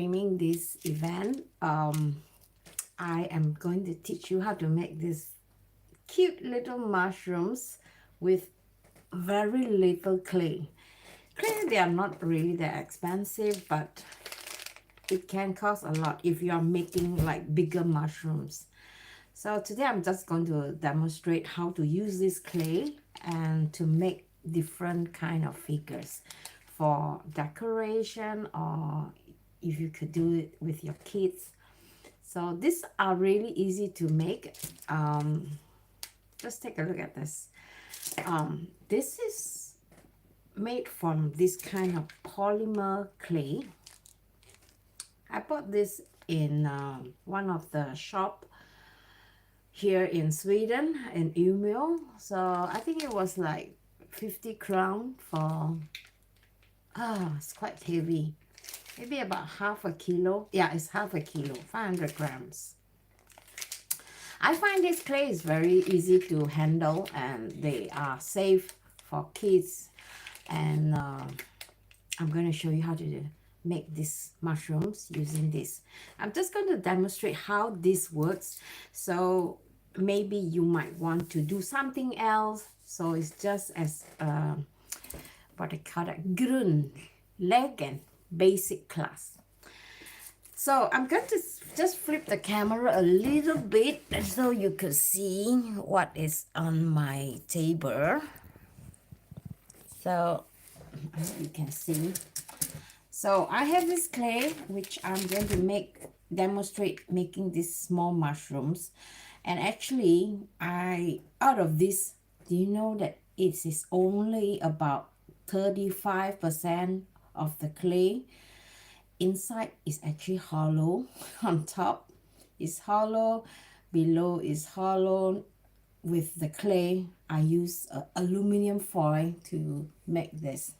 naming this event. I am going to teach you how to make this cute little mushrooms with very little clay. Clay, they are not really that expensive, but it can cost a lot if you are making like bigger mushrooms. So today I'm just going to demonstrate how to use this clay and to make different kind of figures for decoration, or if you could do it with your kids. So these are really easy to make. Just take a look at this. This is made from this kind of polymer clay. I bought this in one of the shop here in Sweden, in Umeå. So I think it was like 50 crown for, it's quite heavy. Maybe about half a kilo. Yeah, it's half a kilo, 500 grams. I find this clay is very easy to handle and they are safe for kids. And I'm going to show you how to make these mushrooms using this. I'm just going to demonstrate how this works. So maybe you might want to do something else. So it's just as what I call it, grundläggande, basic class. So I'm going to just flip the camera a little bit so you can see what is on my table. So you can see. So I have this clay which I'm going to demonstrate making these small mushrooms. And actually, out of this, do you know that it is only about 35% of the clay? Inside is actually hollow. On top is hollow, below is hollow. With the clay, I use aluminum foil to make this.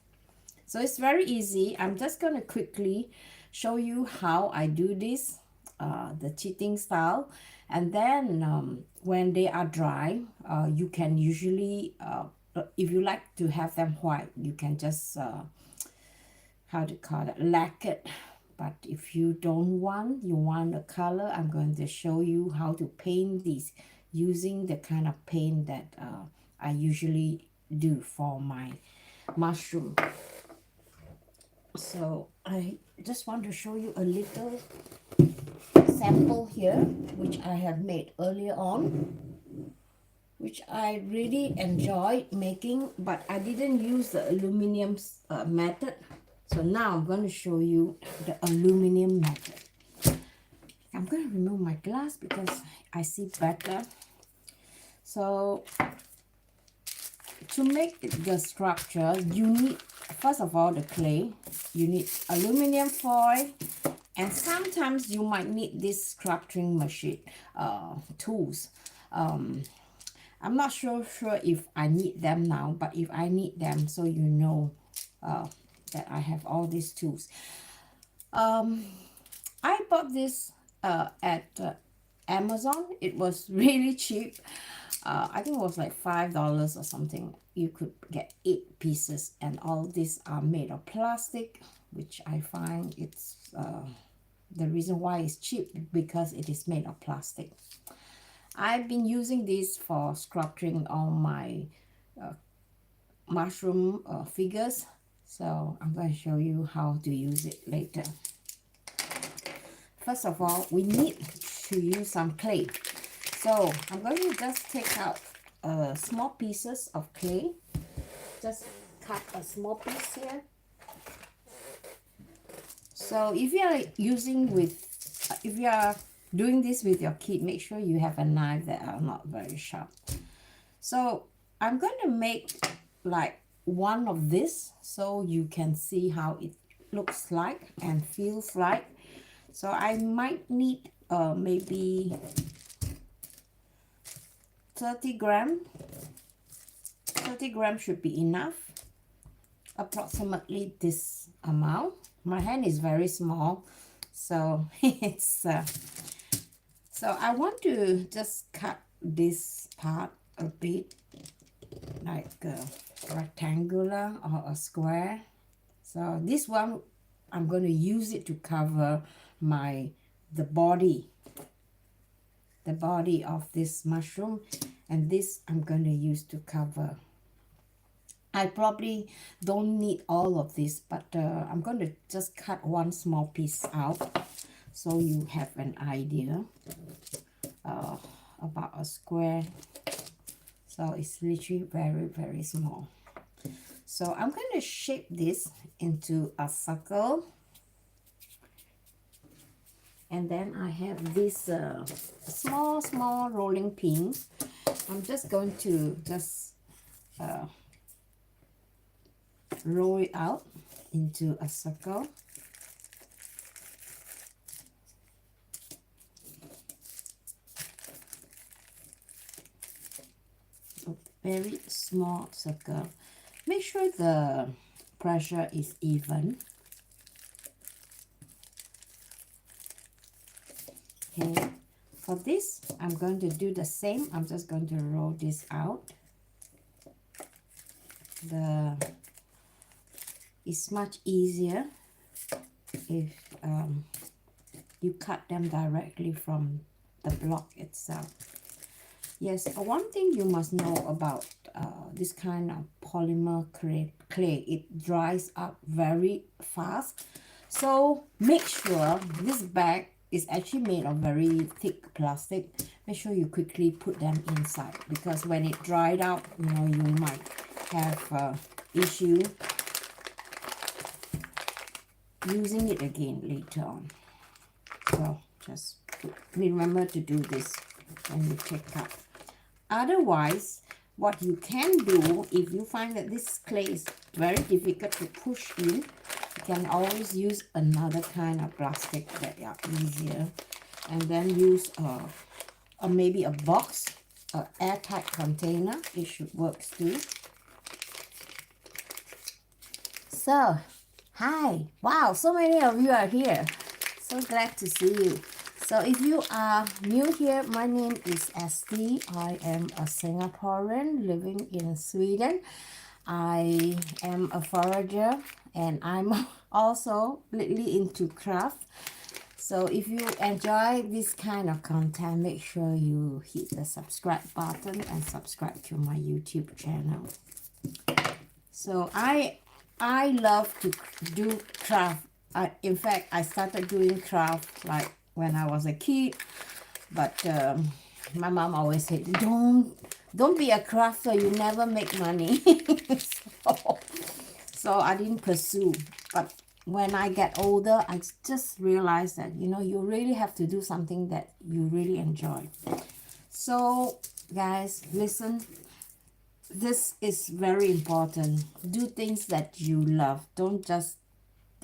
So it's very easy. I'm just going to quickly show you how I do this, the cheating style. And then when they are dry, you can usually, if you like to have them white, you can just, how to call it, lacquer it. But if you don't want, you want a color, I'm going to show you how to paint these using the kind of paint that I usually do for my mushroom. So I just want to show you a little sample here, which I have made earlier on, which I really enjoyed making, but I didn't use the aluminum method. So now I'm going to show you the aluminum method. I'm going to remove my glass because I see better. So to make the structure, you need, first of all, the clay. You need aluminum foil, and sometimes you might need this sculpting machine tools. I'm not sure if I need them now, but if I need them, so you know that I have all these tools. I bought this at Amazon. It was really cheap. I think it was like $5 or something. You could get 8 pieces, and all these are made of plastic, which I find it's the reason why it's cheap, because it is made of plastic. I've been using this for sculpting all my mushroom figures. So I'm going to show you how to use it later. First of all, we need to use some clay. So I'm going to just take out small pieces of clay. Just cut a small piece here. So if you are doing this with your kid, make sure you have a knife that are not very sharp. So I'm going to make like one of this so you can see how it looks like and feels like. So I might need maybe 30 grams. 30 grams should be enough, approximately this amount. My hand is very small, so it's so I want to just cut this part a bit like rectangular or a square. So this one I'm going to use it to cover the body of this mushroom, and this I'm going to use to cover. I probably don't need all of this, but I'm going to just cut one small piece out so you have an idea about a square. So it's literally very, very small. So I'm going to shape this into a circle. And then I have this small rolling pin. I'm just going to roll it out into a circle. A very small circle. Make sure the pressure is even. Okay, for this, I'm going to do the same. I'm just going to roll this out. It's much easier if you cut them directly from the block itself. Yes, one thing you must know about this kind of polymer clay, it dries up very fast. So make sure this bag is actually made of very thick plastic. Make sure you quickly put them inside, because when it dried out, you know, you might have issue using it again later on. So just remember to do this when you take out. Otherwise, what you can do, if you find that this clay is very difficult to push in, you can always use another kind of plastic that are easier, and then use maybe a box, an airtight container. It should work too. So, hi! Wow, so many of you are here. So glad to see you. So if you are new here, my name is Esti. I am a Singaporean living in Sweden. I am a forager, and I'm also lately into craft. So if you enjoy this kind of content, make sure you hit the subscribe button and subscribe to my YouTube channel. So I love to do craft. In fact, I started doing craft like when I was a kid, but my mom always said, don't be a crafter, you never make money. so I didn't pursue. But when I get older, I just realized that, you know, you really have to do something that you really enjoy. So guys, listen, this is very important. Do things that you love. Don't just,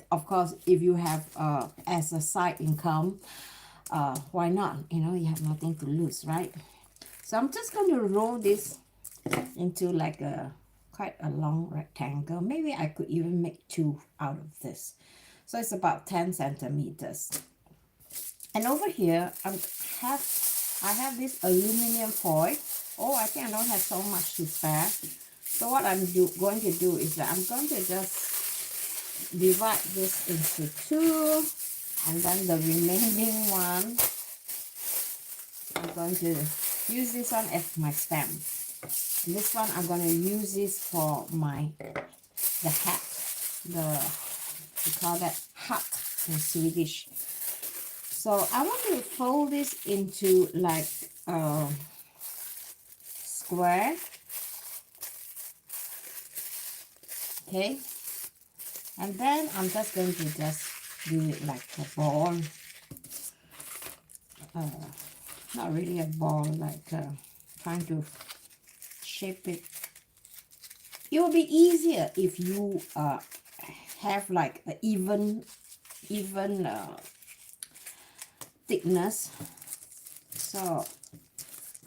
of course, if you have as a side income, why not? You know, you have nothing to lose, right? So I'm just going to roll this into like quite a long rectangle. Maybe I could even make two out of this. So it's about 10 centimeters. And over here, I have this aluminum foil. Oh, I think I don't have so much to spare. So what I'm going to do is that I'm going to just divide this into two, and then the remaining one, I'm going to use this one as my stem. And this one I'm going to use this for the hat. We call that hat in Swedish. So I want to fold this into like a square. Okay. And then I'm just going to just do it like a ball. Not really a ball, like trying to shape it. It will be easier if you have like an even thickness. So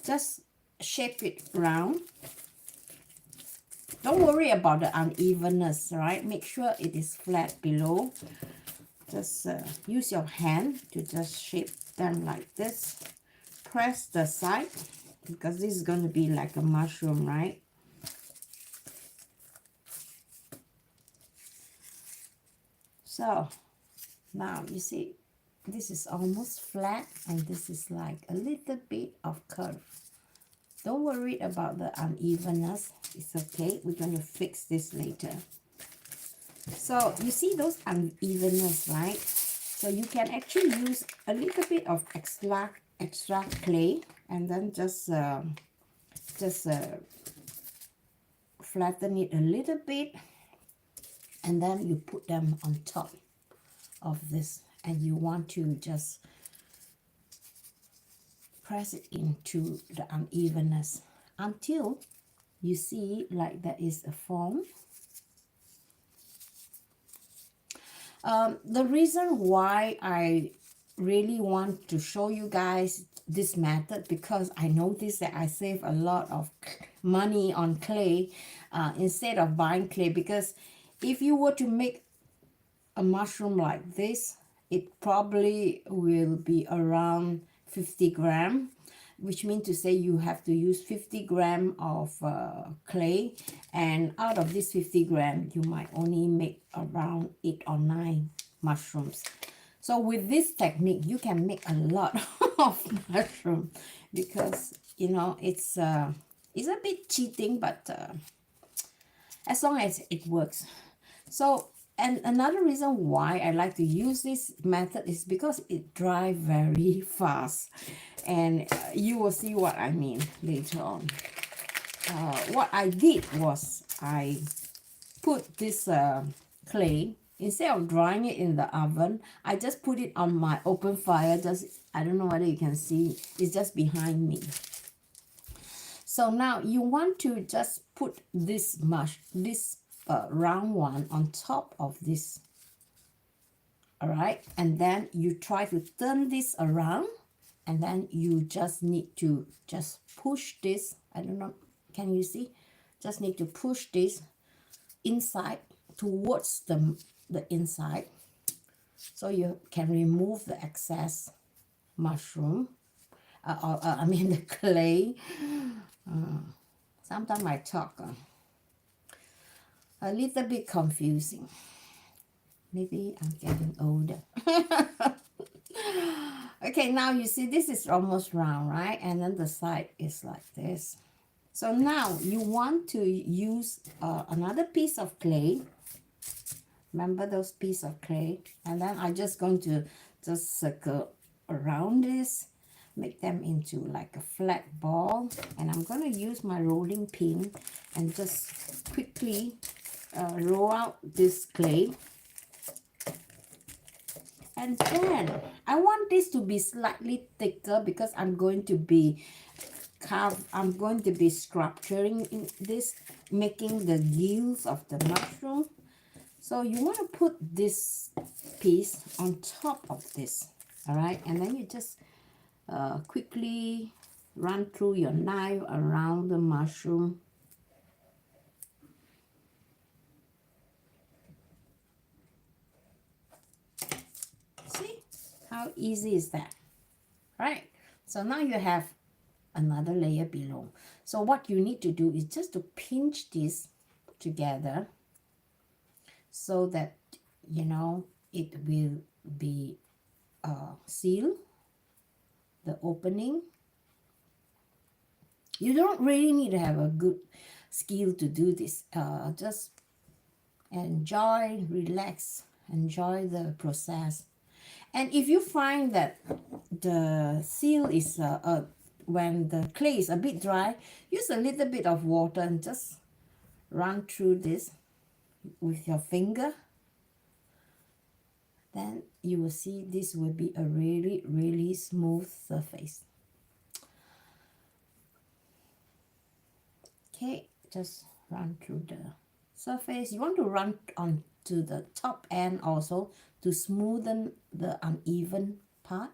just shape it round. Don't worry about the unevenness, right? Make sure it is flat below. Just use your hand to just shape them like this. Press the side, because this is going to be like a mushroom, right? So Now you see, this is almost flat and this is like a little bit of curve. Don't worry about the unevenness. It's okay. We're going to fix this later. So you see those unevenness, right? So you can actually use a little bit of extra clay and then just flatten it a little bit, and then you put them on top of this, and you want to just press it into the unevenness until you see like there is a form. The reason why I really want to show you guys this method, because I noticed that I save a lot of money on clay instead of buying clay. Because if you were to make a mushroom like this, it probably will be around 50 gram, which means to say you have to use 50 gram of clay, and out of this 50 gram you might only make around 8 or 9 mushrooms. So with this technique you can make a lot of mushroom, because you know it's a bit cheating, but as long as it works. So, and another reason why I like to use this method is because it dries very fast, and you will see what I mean later on. What I did was I put this clay, instead of drying it in the oven, I just put it on my open fire. Just, I don't know whether you can see, it's just behind me. So now you want to just put this round one on top of this. All right, and then you try to turn this around, and then you just need to just push this. I don't know, can you see? Just need to push this inside towards the inside, so you can remove the excess mushroom, I mean the clay. Sometimes I talk a little bit confusing. Maybe I'm getting older. Okay, now you see this is almost round, right? And then the side is like this. So now you want to use another piece of clay. Remember those pieces of clay? And then I'm just going to just circle around this, make them into like a flat ball. And I'm going to use my rolling pin and just quickly roll out this clay. And then I want this to be slightly thicker, because I'm going to be sculpturing in this, making the gills of the mushroom. So you want to put this piece on top of this, all right? And then you just quickly run through your knife around the mushroom. See how easy is that, right? So now you have another layer below. So what you need to do is just to pinch this together, so that you know it will be sealed, the opening. You don't really need to have a good skill to do this. Just enjoy, relax, enjoy the process. And if you find that the seal is when the clay is a bit dry, use a little bit of water and just run through this with your finger. Then you will see this will be a really, really smooth surface. Okay, just run through the surface. You want to run on to the top end also to smoothen the uneven part.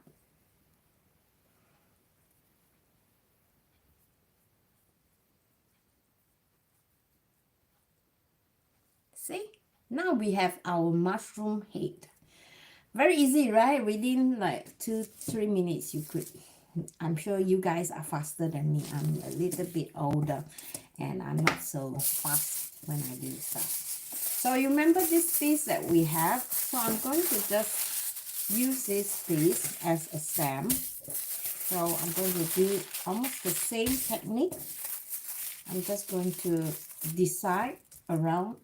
See, now we have our mushroom head. Very easy, right? Within like 2-3 minutes you could. I'm sure you guys are faster than me. I'm a little bit older and I'm not so fast when I do stuff. So you remember this piece that we have? So I'm going to just use this piece as a stem. So I'm going to do almost the same technique. I'm just going to decide around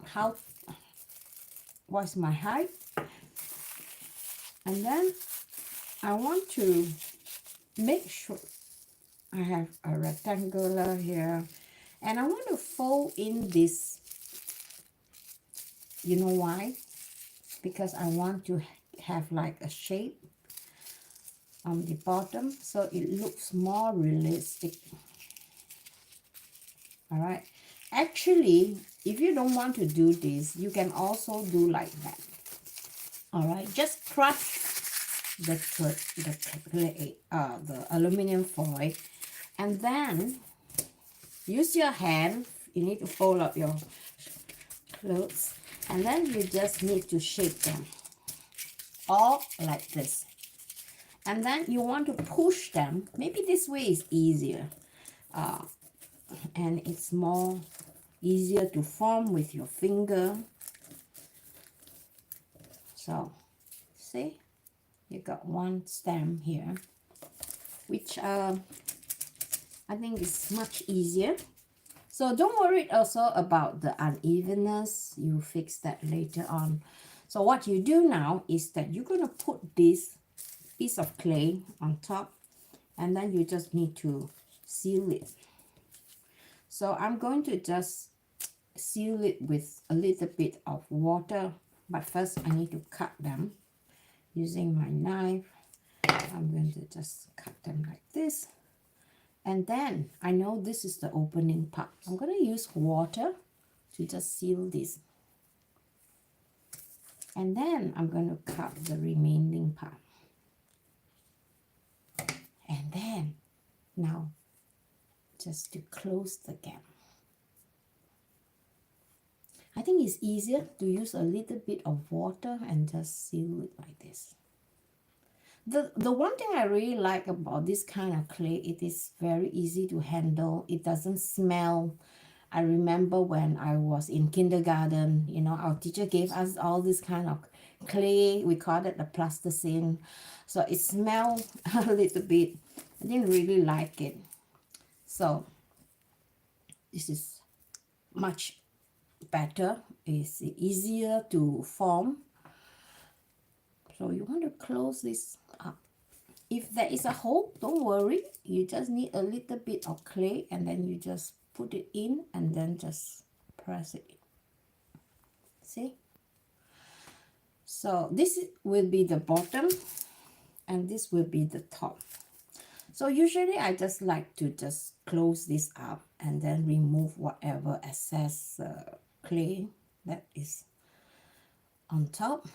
what's my height. And then I want to make sure I have a rectangular here. And I want to fold in this. You know why? Because I want to have like a shape on the bottom so it looks more realistic. All right. Actually, if you don't want to do this, you can also do like that. All right. Just crush the aluminum foil, and then use your hand. You need to fold up your clothes, and then you just need to shape them all like this. And then you want to push them. Maybe this way is easier, and it's more easier to form with your finger. So see, you got one stem here, which I think is much easier. So don't worry also about the unevenness. You fix that later on. So what you do now is that you're going to put this piece of clay on top, and then you just need to seal it. So I'm going to just seal it with a little bit of water, but first I need to cut them using my knife. I'm going to just cut them like this. And then I know this is the opening part. I'm going to use water to just seal this. And then I'm going to cut the remaining part. And then now just to close the gap. I think it's easier to use a little bit of water and just seal it like this. The one thing I really like about this kind of clay, it is very easy to handle. It doesn't smell. I remember when I was in kindergarten, you know, our teacher gave us all this kind of clay. We called it the plasticine. So it smelled a little bit. I didn't really like it. So this is much better. It's easier to form. So you want to close this up. If there is a hole, don't worry. You just need a little bit of clay, and then you just put it in and then just press it. See? So this will be the bottom, and this will be the top. So usually I just like to just close this up and then remove whatever excess clay that is on top.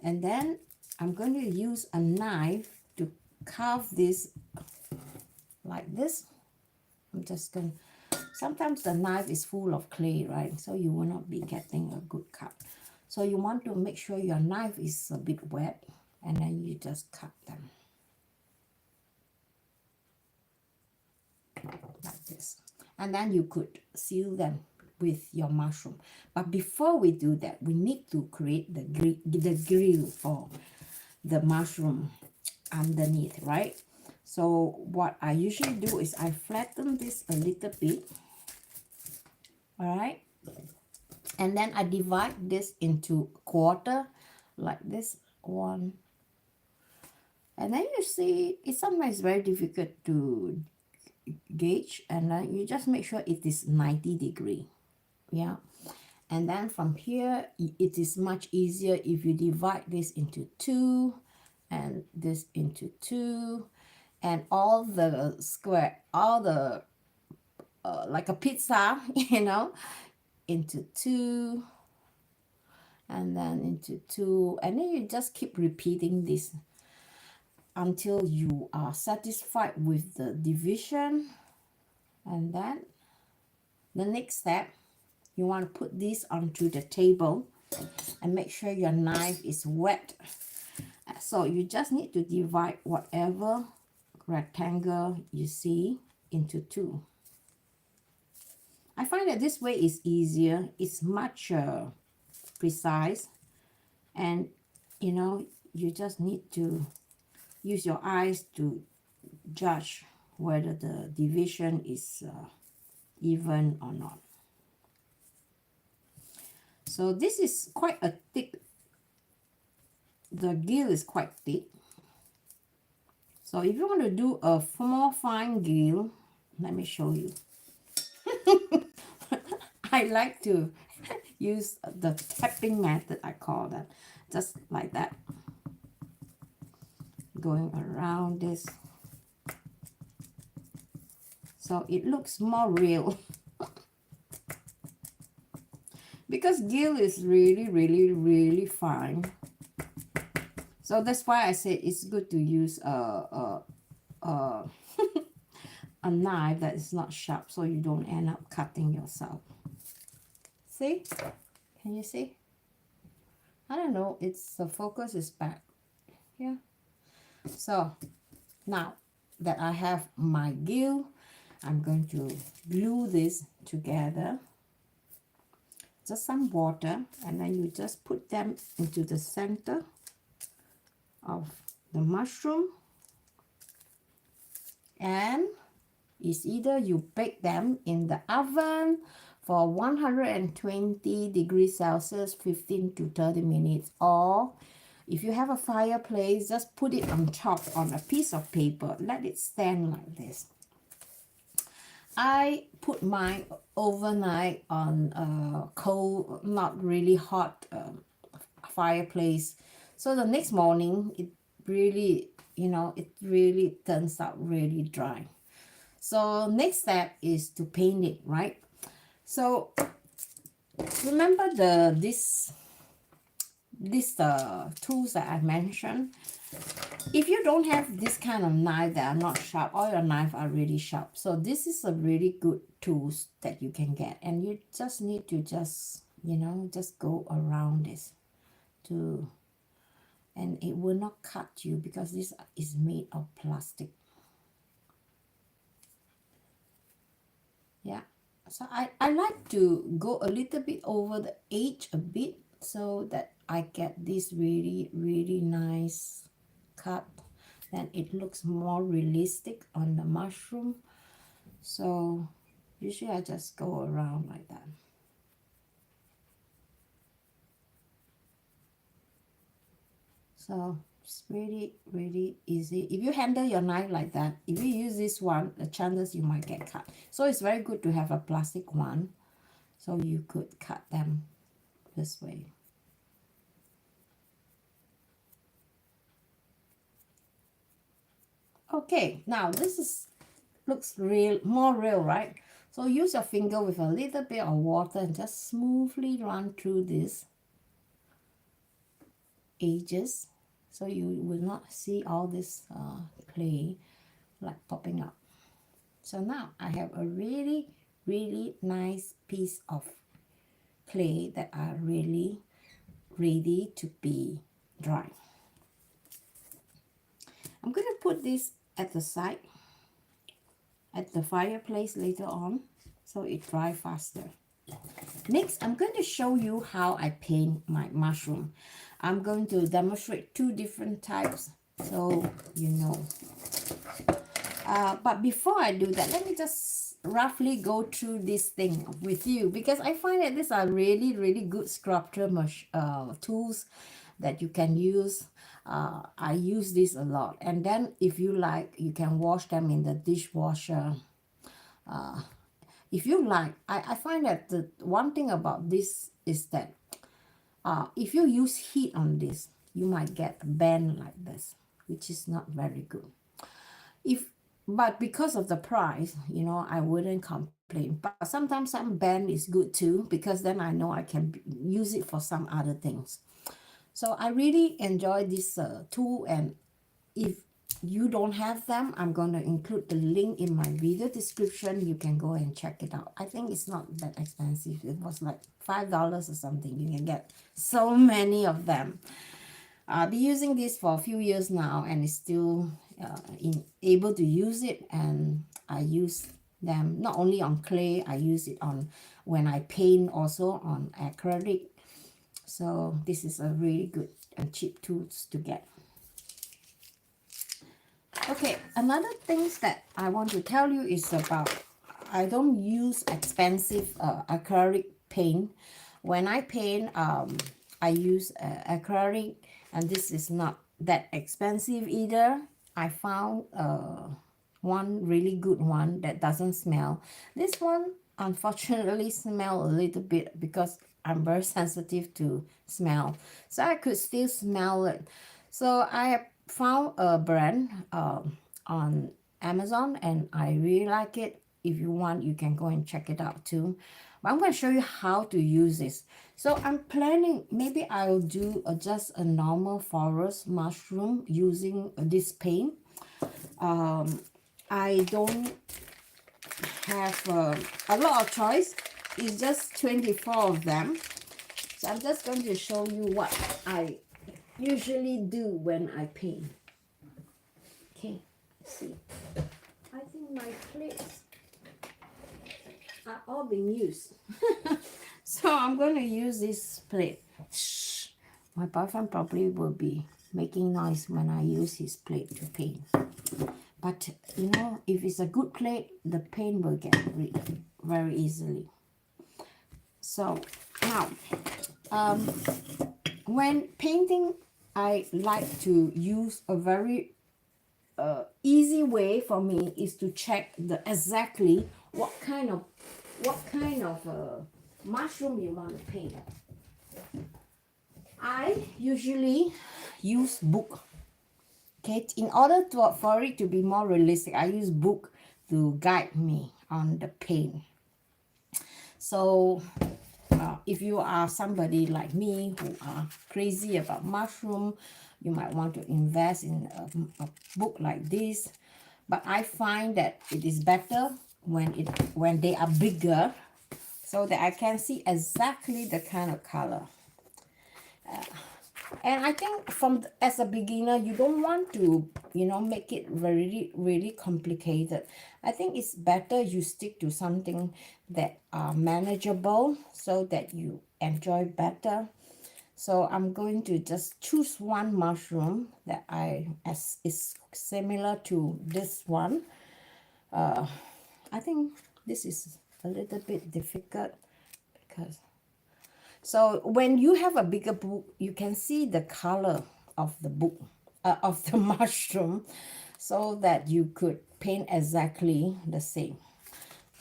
And then I'm going to use a knife to carve this like this. I'm just going to, sometimes the knife is full of clay, right? So you will not be getting a good cut. So you want to make sure your knife is a bit wet, and then you just cut them like this. And then you could seal them with your mushroom. But before we do that, we need to create the grill for the mushroom underneath, right? So what I usually do is I flatten this a little bit, all right? And then I divide this into quarter like this one. And then you see, it's sometimes very difficult to gauge, and then you just make sure it is 90 degrees. Yeah. And then from here, it is much easier if you divide this into two and this into two, and all the square, all the like a pizza, you know, into two, and then into two, and then you just keep repeating this until you are satisfied with the division. And then the next step, you want to put this onto the table and make sure your knife is wet. So you just need to divide whatever rectangle you see into two. I find that this way is easier. It's much precise, and you know, you just need to use your eyes to judge whether the division is even or not. So this is quite a thick, the gill is quite thick. So if you want to do a more fine gill, let me show you. I like to use the tapping method, I call that. Just like that. Going around this. So it looks more real. Because gill is really, really, really fine. So that's why I say it's good to use a knife that is not sharp, so you don't end up cutting yourself. See? Can you see? I don't know, it's the focus is back. Yeah. So now that I have my gill, I'm going to glue this together. Just some water, and then you just put them into the center of the mushroom, and it's either you bake them in the oven for 120 degrees Celsius 15 to 30 minutes, or if you have a fireplace, just put it on top on a piece of paper, let it stand like this. I put mine overnight on a cold, not really hot fireplace, so the next morning it really, you know, it really turns out really dry. So next step is to paint it, right? So remember these tools that I mentioned. If you don't have this kind of knife that are not sharp, all your knives are really sharp. So this is a really good tools that you can get, and you just need to just, you know, just go around this to, and it will not cut you because this is made of plastic. Yeah, so I like to go a little bit over the edge a bit so that I get this really, really nice cut. Then it looks more realistic on the mushroom. So usually I just go around like that. So it's really, really easy. If you handle your knife like that, if you use this one, the chances you might get cut. So it's very good to have a plastic one, so you could cut them this way. Okay, now this is looks real, more real, right? So use your finger with a little bit of water and just smoothly run through these edges, so you will not see all this clay like popping up. So now I have a really, really nice piece of clay that are really ready to be dry. I'm going to put this at the side, at the fireplace later on, so it dries faster. Next, I'm going to show you how I paint my mushroom. I'm going to demonstrate two different types, so you know. But before I do that, let me just roughly go through this thing with you, because I find that these are really, really good sculpture tools that you can use. I use this a lot, and then if you like, you can wash them in the dishwasher. If you like, I find that the one thing about this is that if you use heat on this, you might get a bend like this, which is not very good. But because of the price, you know, I wouldn't complain. But sometimes some bend is good too, because then I know I can use it for some other things. So I really enjoy this tool, and if you don't have them, I'm going to include the link in my video description. You can go and check it out. I think it's not that expensive. It was like $5 or something. You can get so many of them. I've been using this for a few years now, and it's still able to use it. And I use them not only on clay, I use it on when I paint, also on acrylic. So this is a really good and cheap tools to get. Okay, another things that I want to tell you is about, I don't use expensive acrylic paint. When I paint, I use acrylic, and this is not that expensive either. I found one really good one that doesn't smell. This one unfortunately smell a little bit because I'm very sensitive to smell, so I could still smell it. So I have found a brand on Amazon, and I really like it. If you want, you can go and check it out too. But I'm going to show you how to use this. So I'm planning, maybe I'll do just a normal forest mushroom using this paint. I don't have a lot of choice. It's just 24 of them. So I'm just going to show you what I usually do when I paint. Okay, let's see. I think my plates are all being used. So I'm going to use this plate. Shh. My boyfriend probably will be making noise when I use his plate to paint. But you know, if it's a good plate, the paint will get rid very easily. So now, when painting, I like to use a very easy way for me is to check the exactly what kind of mushroom you want to paint. I usually use book. Okay, in order for it to be more realistic, I use book to guide me on the paint. So if you are somebody like me who are crazy about mushroom, you might want to invest in a book like this. But I find that it is better when they are bigger, so that I can see exactly the kind of color. And I think as a beginner, you don't want to, you know, make it really complicated. I think it's better you stick to something that are manageable so that you enjoy better. So I'm going to just choose one mushroom that is similar to this one. I think this is a little bit difficult because... So when you have a bigger book, you can see the color of the book, of the mushroom, so that you could paint exactly the same.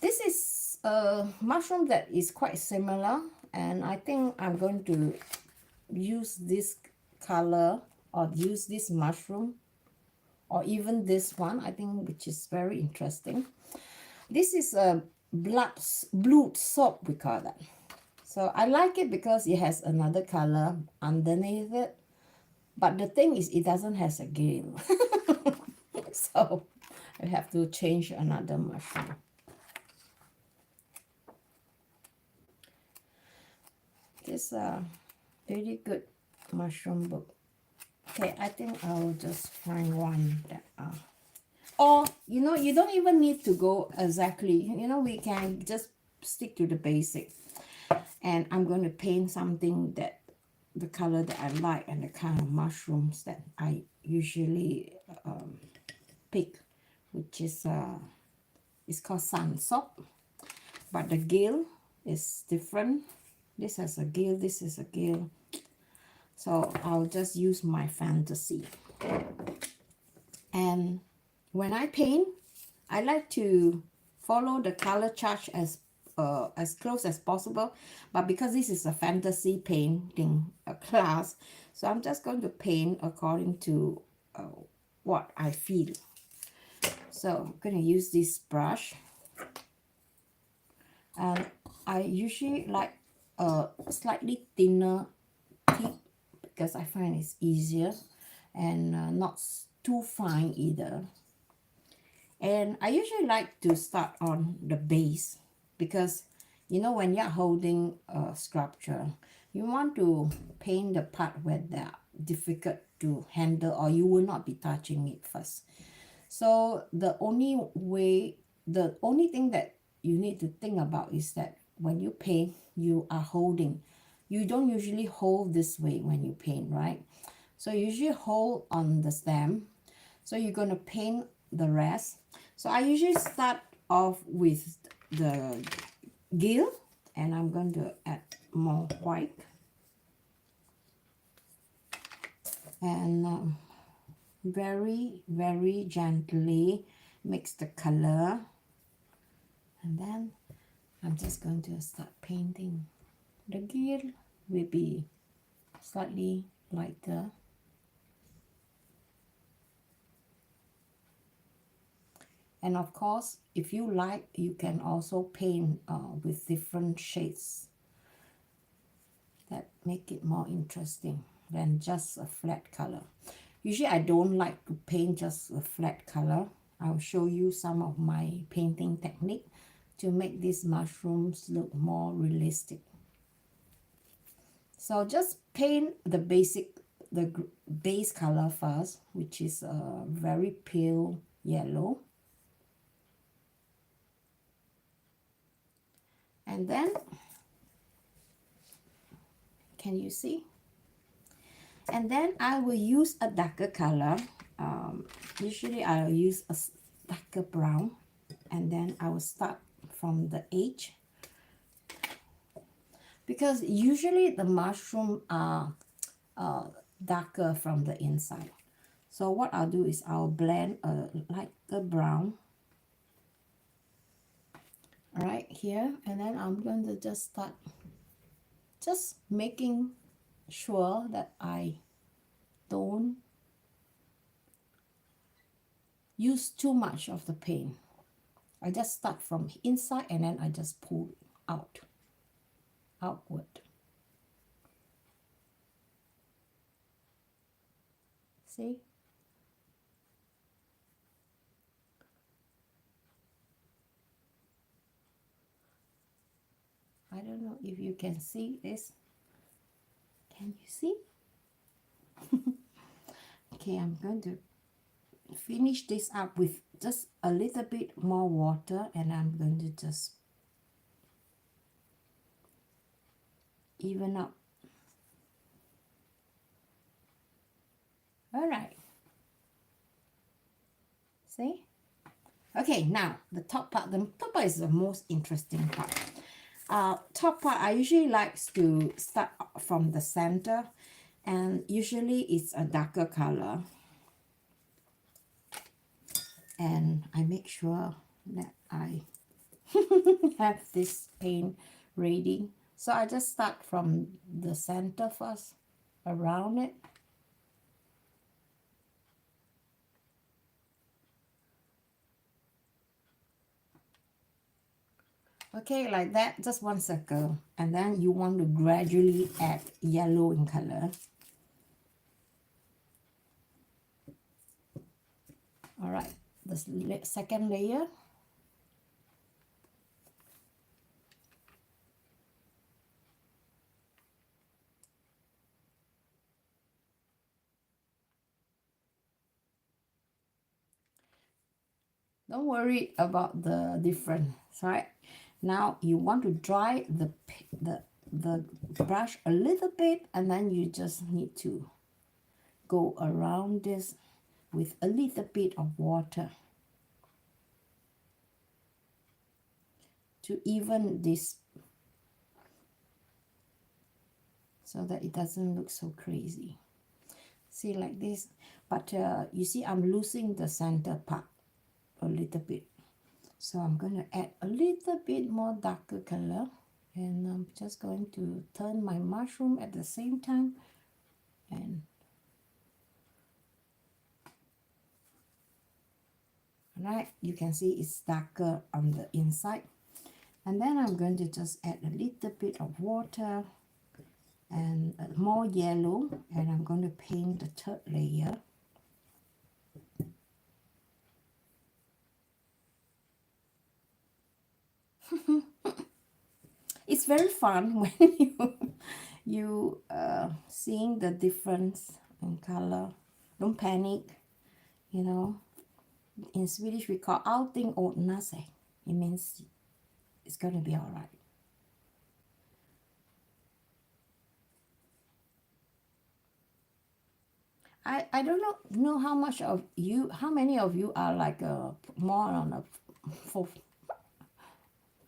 This is a mushroom that is quite similar, and I think I'm going to use this color or use this mushroom or even this one, I think, which is very interesting. This is a blood soap, we call that. So I like it because it has another color underneath it. But the thing is, it doesn't have a gill. So I have to change another mushroom. This really good mushroom book. Okay, I think I'll just find one that or you know, you don't even need to go exactly, you know, we can just stick to the basic. And I'm going to paint something that the color that I like and the kind of mushrooms that I usually pick, which is it's called sun soap, but the gill is different. This has a gill, this is a gill. So I'll just use my fantasy. And when I paint, I like to follow the color chart as close as possible, but because this is a fantasy painting class, so I'm just going to paint according to what I feel. So I'm going to use this brush, and I usually like a slightly thinner tip because I find it's easier and not too fine either. And I usually like to start on the base, because you know, when you're holding a sculpture, you want to paint the part where they're difficult to handle, or you will not be touching it first. So the only thing that you need to think about is that when you paint, you are holding. You don't usually hold this way when you paint, right? So you usually hold on the stem. So you're going to paint the rest. So I usually start off with the gill, and I'm going to add more white. And very, very gently mix the color. And then I'm just going to start painting. The gill will be slightly lighter. And of course, if you like, you can also paint with different shades that make it more interesting than just a flat color. Usually I don't like to paint just a flat color. I'll show you some of my painting technique to make these mushrooms look more realistic. So just paint the base color first, which is a very pale yellow. And then, can you see? And then I will use a darker color. Usually I'll use a darker brown, and then I will start from the edge, because usually the mushroom are darker from the inside. So what I'll do is I'll blend a lighter brown right here, and then I'm going to just start just making sure that I don't use too much of the paint. I just start from inside and then I just pull outward. See? I don't know if you can see this. Can you see? Okay, I'm going to finish this up with just a little bit more water, and I'm going to just even up. All right. See? Okay, now the top part. The top part is the most interesting part. Top part, I usually like to start from the center, and usually it's a darker color. And I make sure that I have this paint ready. So I just start from the center first, around it. Okay, like that, just one circle. And then you want to gradually add yellow in color. All right, the second layer. Don't worry about the difference, right? Now you want to dry the brush a little bit, and then you just need to go around this with a little bit of water to even this so that it doesn't look so crazy. See, like this. But you see, I'm losing the center part a little bit. So I'm going to add a little bit more darker color, and I'm just going to turn my mushroom at the same time. And right, you can see it's darker on the inside. And then I'm going to just add a little bit of water and more yellow, and I'm going to paint the third layer. It's very fun when you seeing the difference in color. Don't panic, you know. In Swedish we call allting ordnar sig. It means it's going to be all right. I don't know how much of you, how many of you are like a more on a for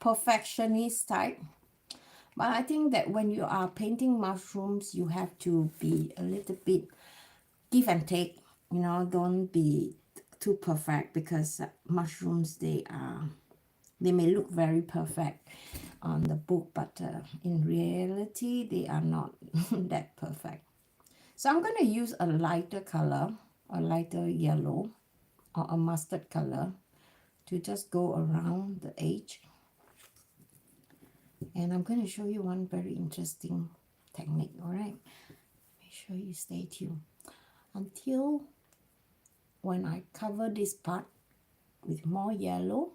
perfectionist type. But I think that when you are painting mushrooms, you have to be a little bit give and take. You know, don't be too perfect, because mushrooms, they may look very perfect on the book, but in reality, they are not that perfect. So I'm going to use a lighter color, a lighter yellow or a mustard color to just go around the edge. And I'm going to show you one very interesting technique, all right? Make sure you stay tuned until when I cover this part with more yellow.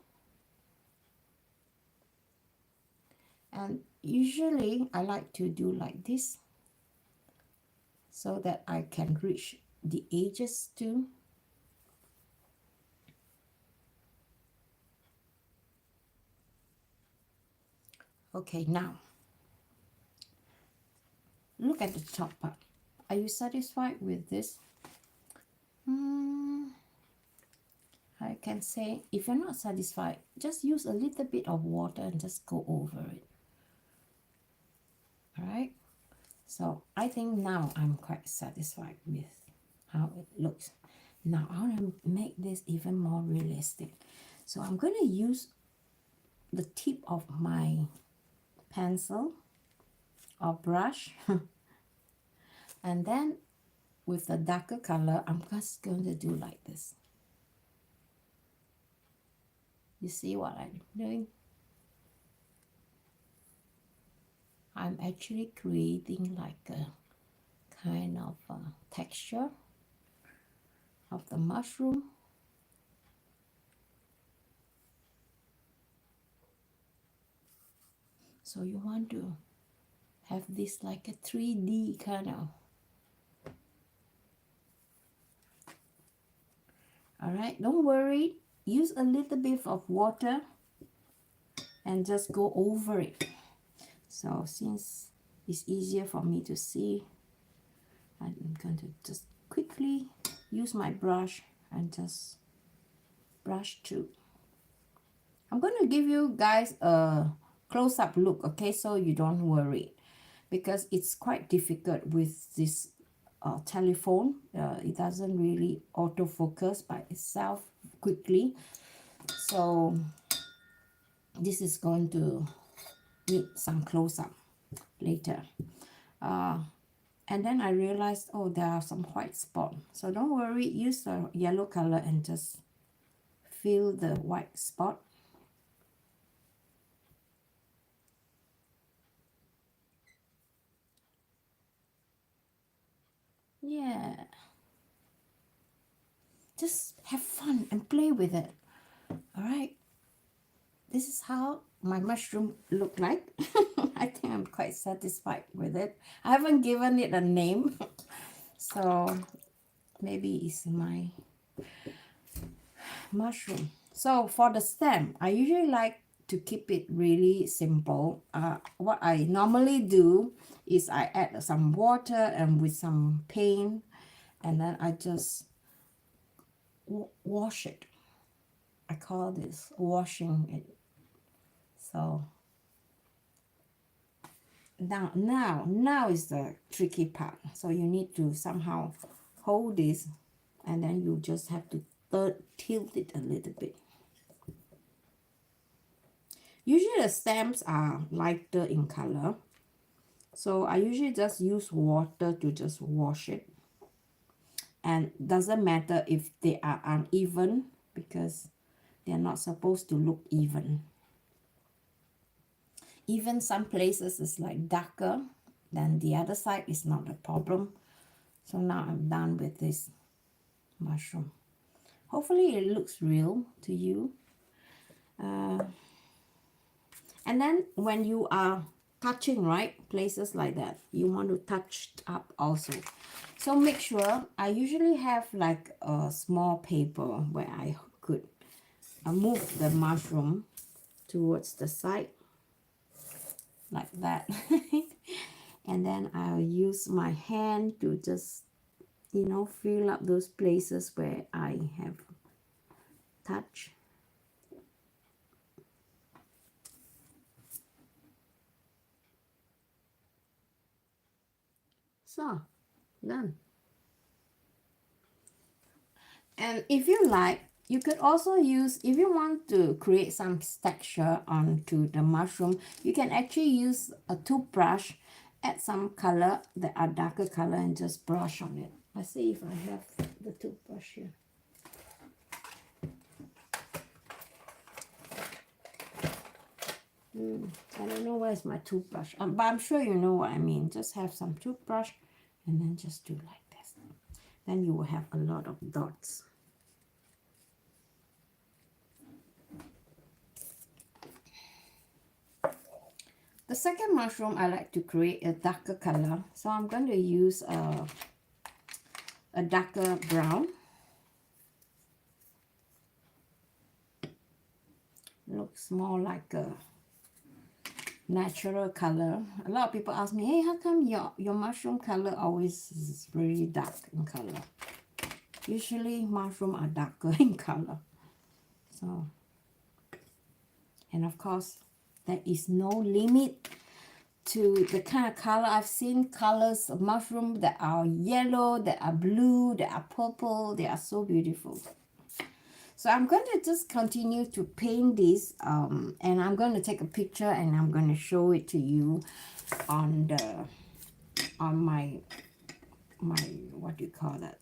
And usually I like to do like this so that I can reach the edges too. Okay, now look at the top part. Are you satisfied with this? I can say, if you're not satisfied, just use a little bit of water and just go over it. All right, so I think now I'm quite satisfied with how it looks. Now I want to make this even more realistic, so I'm going to use the tip of my pencil or brush and then with the darker color, I'm just going to do like this. You see what I'm doing? I'm actually creating like a kind of texture of the mushroom. So you want to have this like a 3D kind of. All right, don't worry. Use a little bit of water and just go over it. So since it's easier for me to see, I'm going to just quickly use my brush and just brush through. I'm going to give you guys a close-up look, okay, so you don't worry, because it's quite difficult with this telephone. It doesn't really autofocus by itself quickly, so this is going to need some close-up later. And then I realized, oh, there are some white spots. So don't worry, use the yellow color and just fill the white spot. Yeah. Just have fun and play with it. All right. This is how my mushroom look like. I think I'm quite satisfied with it. I haven't given it a name. So maybe it's my mushroom. So for the stem, I usually like to keep it really simple. What I normally do is I add some water and with some paint, and then I just wash it. I call this washing it. So now is the tricky part. So you need to somehow hold this, and then you just have to tilt it a little bit. Usually the stems are lighter in color, so I usually just use water to just wash it. And doesn't matter if they are uneven, because they're not supposed to look even. Even some places is like darker than the other side, is not a problem. So now I'm done with this mushroom. Hopefully it looks real to you. And then when you are touching, right, places like that, you want to touch up also. So make sure, I usually have like a small paper where I could move the mushroom towards the side like that. And then I'll use my hand to just, you know, fill up those places where I have touched. So, done. And if you like, you could also use, if you want to create some texture onto the mushroom, you can actually use a toothbrush, add some color that are darker color and just brush on it. Let's see if I have the toothbrush here. I don't know where's my toothbrush, but I'm sure you know what I mean. Just have some toothbrush and then just do like this. Then you will have a lot of dots. The second mushroom, I like to create a darker color. So I'm going to use a darker brown. Looks more like a natural color. A lot of people ask me, hey, how come your mushroom color always is very dark in color? Usually mushroom are darker in color. So, and of course, there is no limit to the kind of color. I've seen colors of mushroom that are yellow, that are blue, that are purple. They are so beautiful. So I'm going to just continue to paint this, and I'm going to take a picture and I'm going to show it to you on my what do you call that?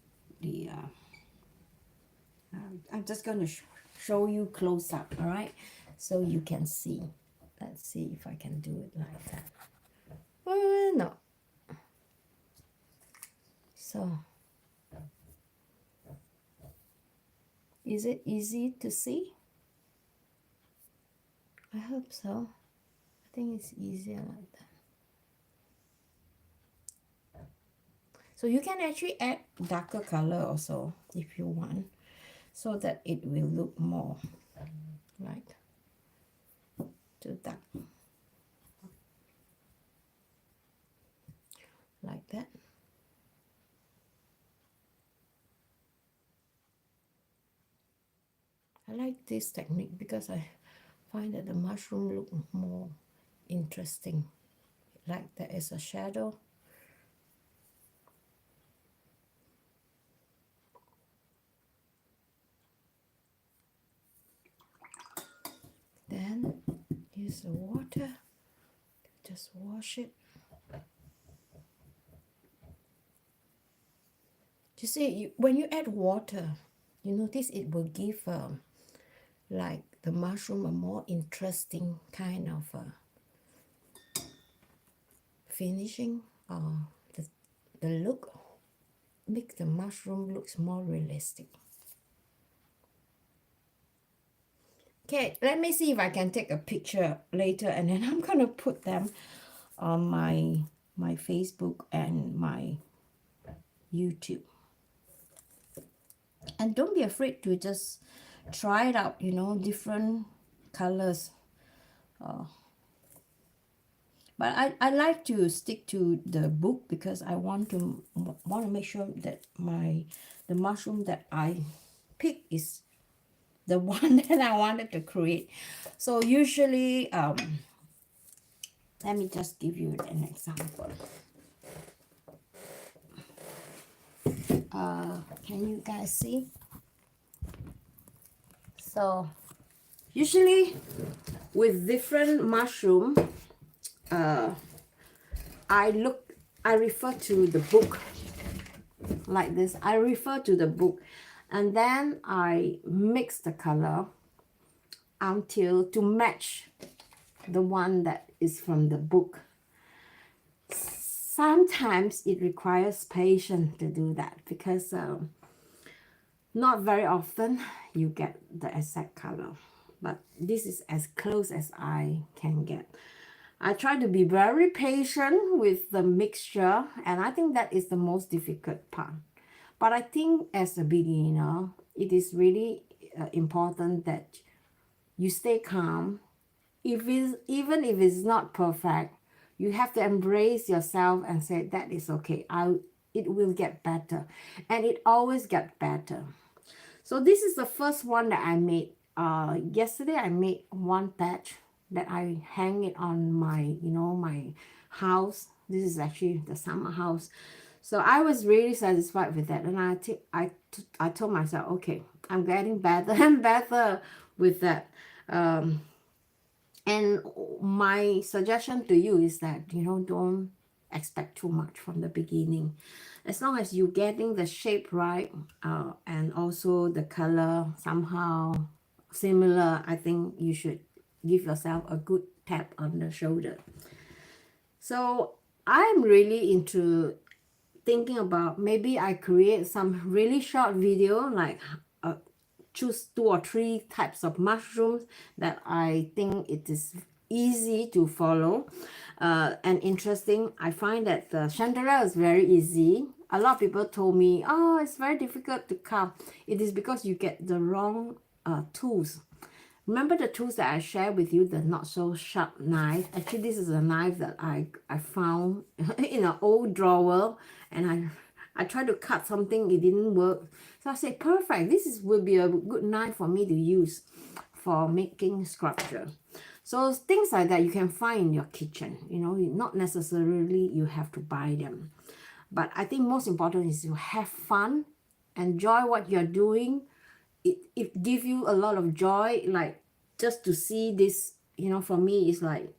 I'm just going to show you close up, all right? So you can see. Let's see if I can do it like that. No. So, is it easy to see? I hope so. I think it's easier like that. So you can actually add darker color also if you want, so that it will look more like too dark. Like that. I like this technique because I find that the mushroom look more interesting. Like there is a shadow. Then use the water to just wash it. You see, when you add water, you notice it will give like the mushroom a more interesting kind of finishing, or the look. Make the mushroom looks more realistic. Okay, let me see if I can take a picture later, and then I'm gonna put them on my Facebook and my YouTube. And don't be afraid to just try it out, you know, different colors. But I like to stick to the book because I want to make sure that the mushroom that I pick is the one that I wanted to create. So usually, let me just give you an example. Can you guys see? So usually with different mushroom, I refer to the book like this. I refer to the book, and then I mix the color until to match the one that is from the book. Sometimes it requires patience to do that because not very often you get the exact color, but this is as close as I can get. I try to be very patient with the mixture, and I think that is the most difficult part. But I think as a beginner, it is really important that you stay calm. Even if it's not perfect, you have to embrace yourself and say that is okay. it will get better, and it always gets better. So this is the first one that I made. Yesterday I made one batch that I hang it on my, my house. This is actually the summer house. So I was really satisfied with that, and I told myself, okay, I'm getting better and better with that. And my suggestion to you is that, don't expect too much from the beginning. As long as you're getting the shape right, and also the color somehow similar, I think you should give yourself a good tap on the shoulder. So I'm really into thinking about maybe I create some really short video, like choose 2 or 3 types of mushrooms that I think it is easy to follow and interesting. I find that the chandelier is very easy. A lot of people told me, oh, it's very difficult to carve. It is because you get the wrong tools. Remember the tools that I shared with you, the not so sharp knife? Actually, this is a knife that I found in an old drawer, and I tried to cut something, it didn't work. So I said, perfect, will be a good knife for me to use for making sculpture. So things like that you can find in your kitchen, not necessarily you have to buy them. But I think most important is you have fun, enjoy what you're doing. It gives you a lot of joy, like just to see this, for me, it's like,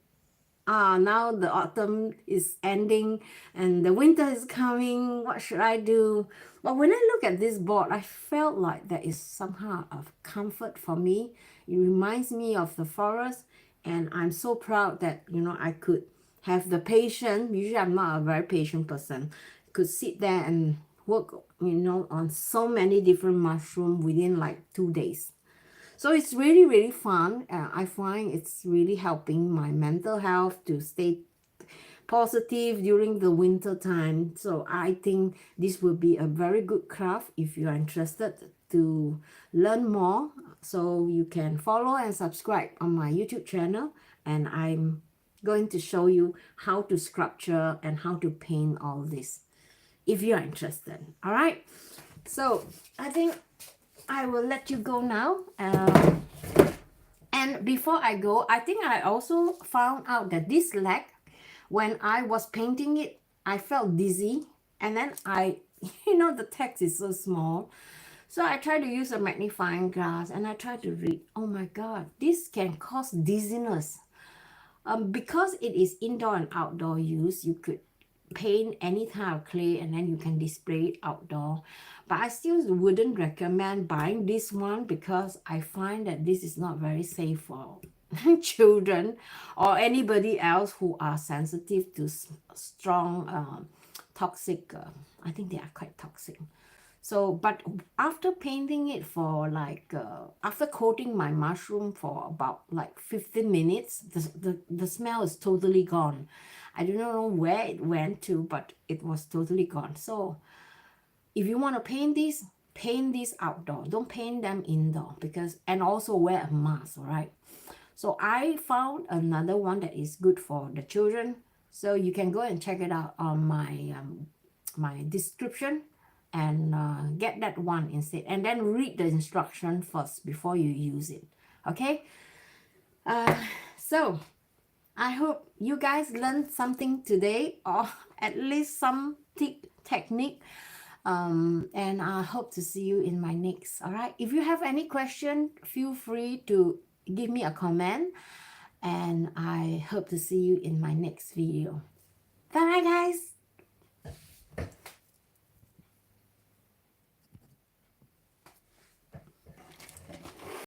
now the autumn is ending and the winter is coming. What should I do? But when I look at this board, I felt like there is somehow of comfort for me. It reminds me of the forest, and I'm so proud that, I could have the patience. Usually I'm not a very patient person. Could sit there and work, on so many different mushrooms within like 2 days. So it's really, really fun. I find it's really helping my mental health to stay positive during the winter time. So I think this will be a very good craft if you are interested to learn more. So you can follow and subscribe on my YouTube channel, and I'm going to show you how to sculpture and how to paint all this if you're interested. All right, so I think I will let you go now. And before I go, I think I also found out that this leg, when I was painting it, I felt dizzy. And then the text is so small. So I tried to use a magnifying glass and I tried to read. Oh my God, this can cause dizziness. Because it is indoor and outdoor use, you could paint any kind of clay and then you can display it outdoor. But I still wouldn't recommend buying this one because I find that this is not very safe for children or anybody else who are sensitive to strong toxic. I think they are quite toxic. So, but after painting it for like, after coating my mushroom for about like 15 minutes, the smell is totally gone. I don't know where it went to, but it was totally gone. So if you want to paint these outdoor. Don't paint them indoor, and also wear a mask, all right? So I found another one that is good for the children. So you can go and check it out on my my description and get that one instead. And then read the instruction first before you use it, okay? So I hope you guys learned something today, or at least some technique. And I hope to see you in my next. All right, if you have any question, feel free to give me a comment, and I hope to see you in my next video. Bye guys.